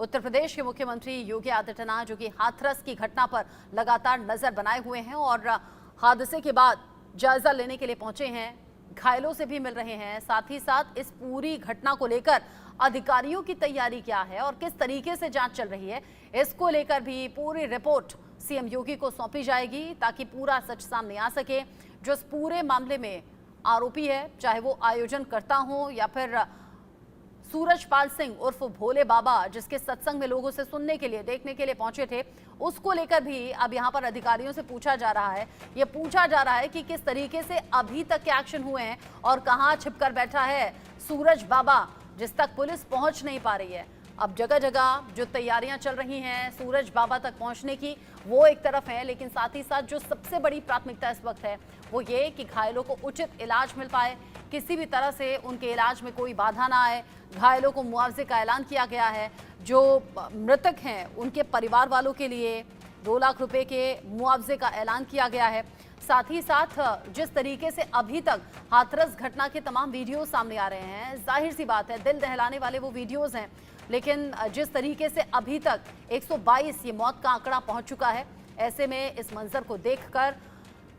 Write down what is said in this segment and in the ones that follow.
उत्तर प्रदेश के मुख्यमंत्री योगी आदित्यनाथ जो कि हाथरस की घटना पर लगातार नजर बनाए हुए हैं और हादसे के बाद जायजा लेने के लिए पहुंचे हैं, घायलों से भी मिल रहे हैं। साथ ही साथ इस पूरी घटना को लेकर अधिकारियों की तैयारी क्या है और किस तरीके से जांच चल रही है, इसको लेकर भी पूरी रिपोर्ट सीएम योगी को सौंपी जाएगी ताकि पूरा सच सामने आ सके। जो इस पूरे मामले में आरोपी है, चाहे वो आयोजन करता हो या फिर सूरजपाल सिंह उर्फ भोले बाबा, जिसके सत्संग में लोगों से सुनने के लिए, देखने के लिए पहुंचे थे, उसको लेकर भी अब यहां पर अधिकारियों से पूछा जा रहा है। ये पूछा जा रहा है कि किस तरीके से अभी तक के एक्शन हुए हैं और कहां छिपकर बैठा है सूरज बाबा, जिस तक पुलिस पहुंच नहीं पा रही है। अब जगह जगह जो तैयारियां चल रही हैं सूरज बाबा तक पहुंचने की, वो एक तरफ है, लेकिन साथ ही साथ जो सबसे बड़ी प्राथमिकता इस वक्त है वो ये कि घायलों को उचित इलाज मिल पाए, किसी भी तरह से उनके इलाज में कोई बाधा ना आए। घायलों को मुआवजे का ऐलान किया गया है। जो मृतक हैं उनके परिवार वालों के लिए 2 लाख रुपए के मुआवजे का ऐलान किया गया है। साथ ही साथ जिस तरीके से अभी तक हाथरस घटना के तमाम वीडियो सामने आ रहे हैं, जाहिर सी बात है दिल दहलाने वाले वो वीडियोज हैं, लेकिन जिस तरीके से अभी तक 122 ये मौत का आंकड़ा पहुंच चुका है, ऐसे में इस मंजर को देखकर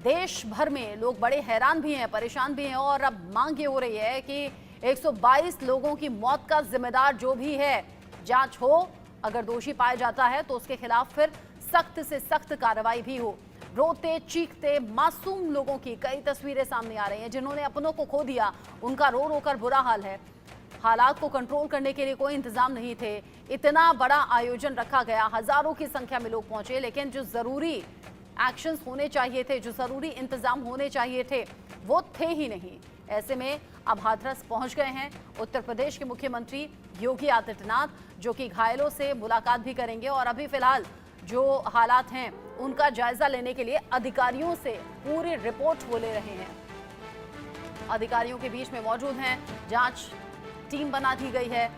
देश भर में लोग बड़े हैरान भी हैं, परेशान भी हैं और अब मांग ये हो रही है कि 122 लोगों की मौत का जिम्मेदार जो भी है, जांच हो, अगर दोषी पाया जाता है तो उसके खिलाफ फिर सख्त से सख्त कार्रवाई भी हो। रोते चीखते मासूम लोगों की कई तस्वीरें सामने आ रही हैं, जिन्होंने अपनों को खो दिया, उनका रो रो कर बुरा हाल है। हालात को कंट्रोल करने के लिए कोई इंतजाम नहीं थे। इतना बड़ा आयोजन रखा गया, हजारों की संख्या में लोग पहुंचे, लेकिन जो जरूरी एक्शंस होने चाहिए थे, जो जरूरी इंतजाम होने चाहिए थे, वो थे ही नहीं। ऐसे में अब हाथरस पहुंच गए हैं उत्तर प्रदेश के मुख्यमंत्री योगी आदित्यनाथ, जो कि घायलों से मुलाकात भी करेंगे और अभी फिलहाल जो हालात हैं उनका जायजा लेने के लिए अधिकारियों से पूरी रिपोर्ट वो ले रहे हैं। अधिकारियों के बीच में मौजूद हैं, जांच टीम बना दी गई है।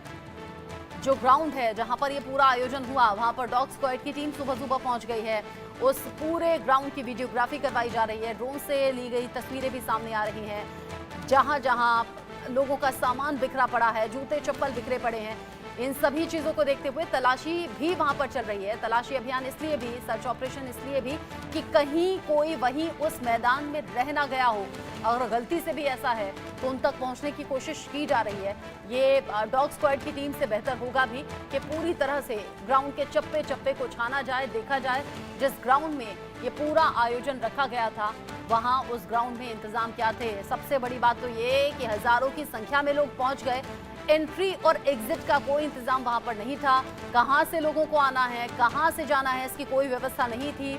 जो ग्राउंड है जहां पर ये पूरा आयोजन हुआ, वहां पर डॉग स्क्वाड की टीम सुबह सुबह पहुंच गई है। उस पूरे ग्राउंड की वीडियोग्राफी करवाई जा रही है, ड्रोन से ली गई तस्वीरें भी सामने आ रही हैं। जहां जहां लोगों का सामान बिखरा पड़ा है, जूते चप्पल बिखरे पड़े हैं, इन सभी चीजों को देखते हुए तलाशी भी वहां पर चल रही है। तलाशी अभियान इसलिए भी, सर्च ऑपरेशन इसलिए भी कि कहीं कोई वहीं उस मैदान में रह ना गया हो। अगर गलती से भी ऐसा है तो उन तक पहुंचने की कोशिश की जा रही है। ये डॉग स्क्वाड की टीम से बेहतर होगा भी कि पूरी तरह से ग्राउंड के चप्पे चप्पे को छाना जाए, देखा जाए। जिस ग्राउंड में ये पूरा आयोजन रखा गया था, वहां उस ग्राउंड में इंतजाम क्या थे। सबसे बड़ी बात तो ये कि हजारों की संख्या में लोग पहुंच गए। एंट्री और एग्जिट का कोई इंतजाम वहां पर नहीं था। कहां से लोगों को आना है, कहां से जाना है, इसकी कोई व्यवस्था नहीं थी।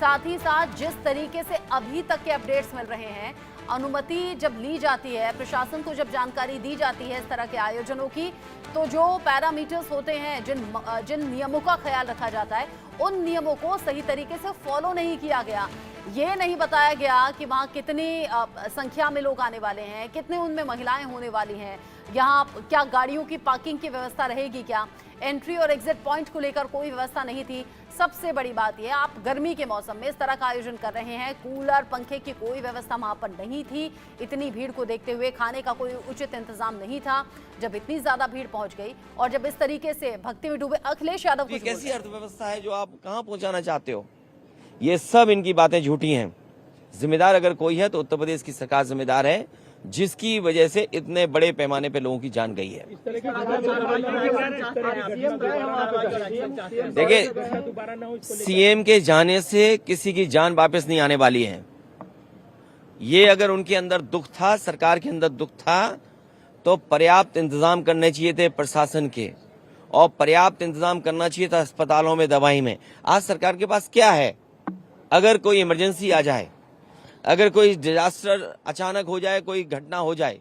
साथ ही साथ जिस तरीके से अभी तक के अपडेट्स मिल रहे हैं, अनुमति जब ली जाती है, प्रशासन को जब जानकारी दी जाती है इस तरह के आयोजनों की, तो जो पैरामीटर्स होते हैं, जिन नियमों का ख्याल रखा जाता है, उन नियमों को सही तरीके से फॉलो नहीं किया गया। ये नहीं बताया गया कि वहाँ कितनी संख्या में लोग आने वाले हैं, कितने उनमें महिलाएं होने वाली हैं, यहाँ क्या गाड़ियों की पार्किंग की व्यवस्था रहेगी, क्या एंट्री और एग्जिट पॉइंट को लेकर कोई व्यवस्था नहीं थी। सबसे बड़ी बात यह, आप गर्मी के मौसम में इस तरह का आयोजन कर रहे हैं, कूलर पंखे की कोई व्यवस्था वहां पर नहीं थी। इतनी भीड़ को देखते हुए खाने का कोई उचित इंतजाम नहीं था। जब इतनी ज्यादा भीड़ पहुंच गई और जब इस तरीके से भक्ति में डूबे अखिलेश यादव को, कैसी अर्थव्यवस्था है जो आप कहां पहुंचाना चाहते हो? ये सब इनकी बातें झूठी हैं। जिम्मेदार अगर कोई है तो उत्तर प्रदेश की सरकार जिम्मेदार है, जिसकी वजह से इतने बड़े पैमाने पे लोगों की जान गई है। देखिए, सीएम के जाने से किसी की जान वापस नहीं आने वाली है। ये अगर उनके अंदर दुख था, सरकार के अंदर दुख था, तो पर्याप्त इंतजाम करने चाहिए थे प्रशासन के, और पर्याप्त इंतजाम करना चाहिए था अस्पतालों में, दवाई में। आज सरकार के पास क्या है? अगर कोई इमरजेंसी आ जाए, अगर कोई डिजास्टर अचानक हो जाए, कोई घटना हो जाए,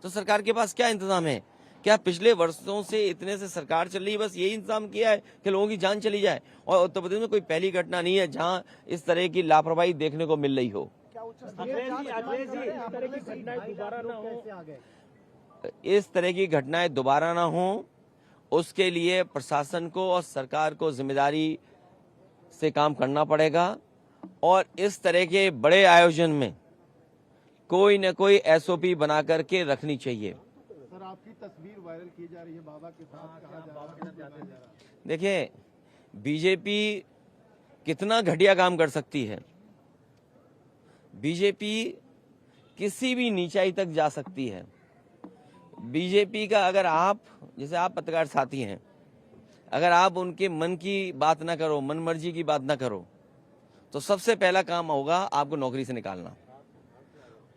तो सरकार के पास क्या इंतजाम है? क्या पिछले वर्षों से इतने से सरकार चल रही है, बस यही इंतजाम किया है कि लोगों की जान चली जाए? और उत्तर प्रदेश में कोई पहली घटना नहीं है जहां इस तरह की लापरवाही देखने को मिल रही हो। इस तरह की घटनाएं दोबारा ना हो, उसके लिए प्रशासन को और सरकार को जिम्मेदारी से काम करना पड़ेगा। और इस तरह के बड़े आयोजन में कोई न कोई एसओपी बना करके रखनी चाहिए। आपकी तस्वीर वायरल की जा रही है बाबा के साथ, कहा जा रहा है। देखिए, बीजेपी कितना घटिया काम कर सकती है। बीजेपी किसी भी नीचाई तक जा सकती है। बीजेपी का अगर आप, जैसे आप पत्रकार साथी हैं, अगर आप उनके मन की बात ना करो, मन मर्जी की बात ना करो, तो सबसे पहला काम होगा आपको नौकरी से निकालना,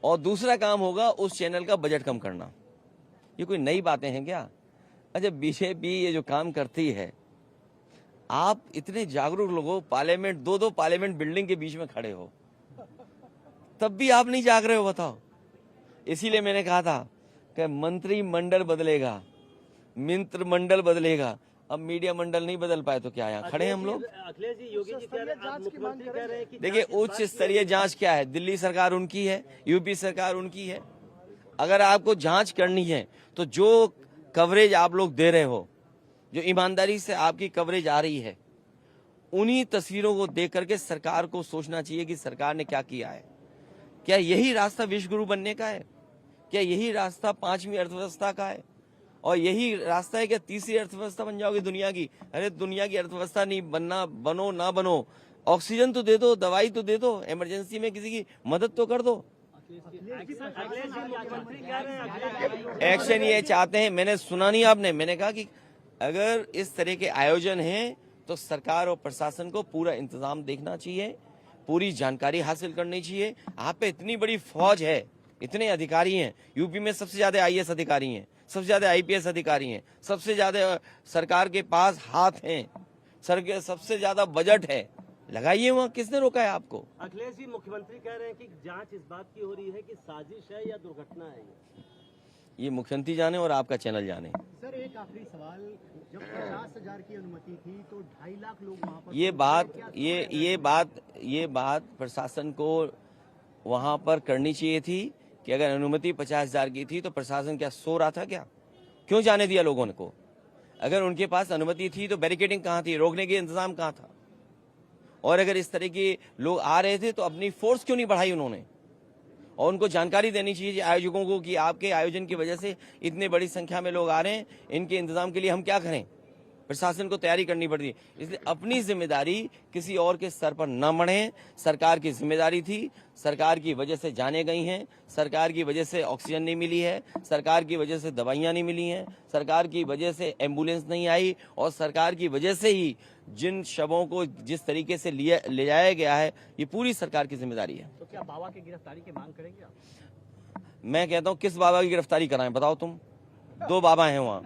और दूसरा काम होगा उस चैनल का बजट कम करना। ये कोई नई बातें हैं क्या? अच्छा, बीजेपी ये जो काम करती है, आप इतने जागरूक लोग हो, पार्लियामेंट, दो पार्लियामेंट बिल्डिंग के बीच में खड़े हो, तब भी आप नहीं जाग रहे हो, बताओ। इसीलिए मैंने कहा था कि मंत्रिमंडल बदलेगा, मित्र मंडल बदलेगा, अब मीडिया मंडल नहीं बदल पाए तो क्या यहाँ खड़े हैं हम लोग। अखिलेश जी, योगी जी कह रहे हैं, आप मुख्यमंत्री कह रहे हैं कि देखिए, उच्च स्तरीय जांच क्या है? दिल्ली सरकार उनकी है, यूपी सरकार उनकी है। अगर आपको जांच करनी है तो जो कवरेज आप लोग दे रहे हो, जो ईमानदारी से आपकी कवरेज आ रही है, उन्हीं तस्वीरों को देख करके सरकार को सोचना चाहिए कि सरकार ने क्या किया है। क्या यही रास्ता विश्व गुरु बनने का है? क्या यही रास्ता 5वीं अर्थव्यवस्था का है? और यही रास्ता है क्या तीसरी अर्थव्यवस्था बन जाओगे दुनिया की? अरे, दुनिया की अर्थव्यवस्था नहीं बनना, बनो ना बनो, ऑक्सीजन तो दे दो, दवाई तो दे दो, इमरजेंसी में किसी की मदद तो कर दो। एक्शन ये चाहते हैं, मैंने सुना नहीं आपने, मैंने कहा कि अगर इस तरह के आयोजन हैं तो सरकार और प्रशासन को पूरा इंतजाम देखना चाहिए, पूरी जानकारी हासिल करनी चाहिए। आप पे इतनी बड़ी फौज है, इतने अधिकारी हैं, यूपी में सबसे ज्यादा आईएएस अधिकारी हैं, सबसे ज्यादा आईपीएस अधिकारी हैं, सबसे ज्यादा सरकार के पास हाथ हैं, सबसे ज्यादा बजट है, लगाइए वहाँ। किसने रोका है आपको? अखिलेश जी, मुख्यमंत्री कह रहे हैं कि जांच इस बात की हो रही है कि साजिश है या दुर्घटना है। ये मुख्यमंत्री जाने और आपका चैनल जाने। सर, एक आखिरी सवाल, जब 50,000 की अनुमति थी तो 2.5 लाख लोग वहाँ पर, ये बात प्रशासन को वहां पर करनी चाहिए थी कि अगर अनुमति 50,000 की थी तो प्रशासन क्या सो रहा था क्या? क्यों जाने दिया लोगों को? अगर उनके पास अनुमति थी तो बैरिकेडिंग कहाँ थी, रोकने के इंतजाम कहाँ था? और अगर इस तरह के लोग आ रहे थे तो अपनी फोर्स क्यों नहीं बढ़ाई उन्होंने? और उनको जानकारी देनी चाहिए आयोजकों को कि आपके आयोजन की वजह से इतने बड़ी संख्या में लोग आ रहे हैं, इनके इंतजाम के लिए हम क्या करें? प्रशासन को तैयारी करनी पड़ती है। इसलिए अपनी जिम्मेदारी किसी और के सर पर न मढ़े। सरकार की जिम्मेदारी थी, सरकार की वजह से जाने गई हैं, सरकार की वजह से ऑक्सीजन नहीं मिली है, सरकार की वजह से दवाइयां नहीं मिली हैं, सरकार की वजह से एम्बुलेंस नहीं आई, और सरकार की वजह से ही जिन शवों को जिस तरीके से ले जाया गया है, ये पूरी सरकार की जिम्मेदारी है। तो क्या बाबा की गिरफ्तारी की मांग करेंगे आप? मैं कहता हूँ, किस बाबा की गिरफ्तारी कराएं बताओ तुम? 2 बाबा हैं वहाँ।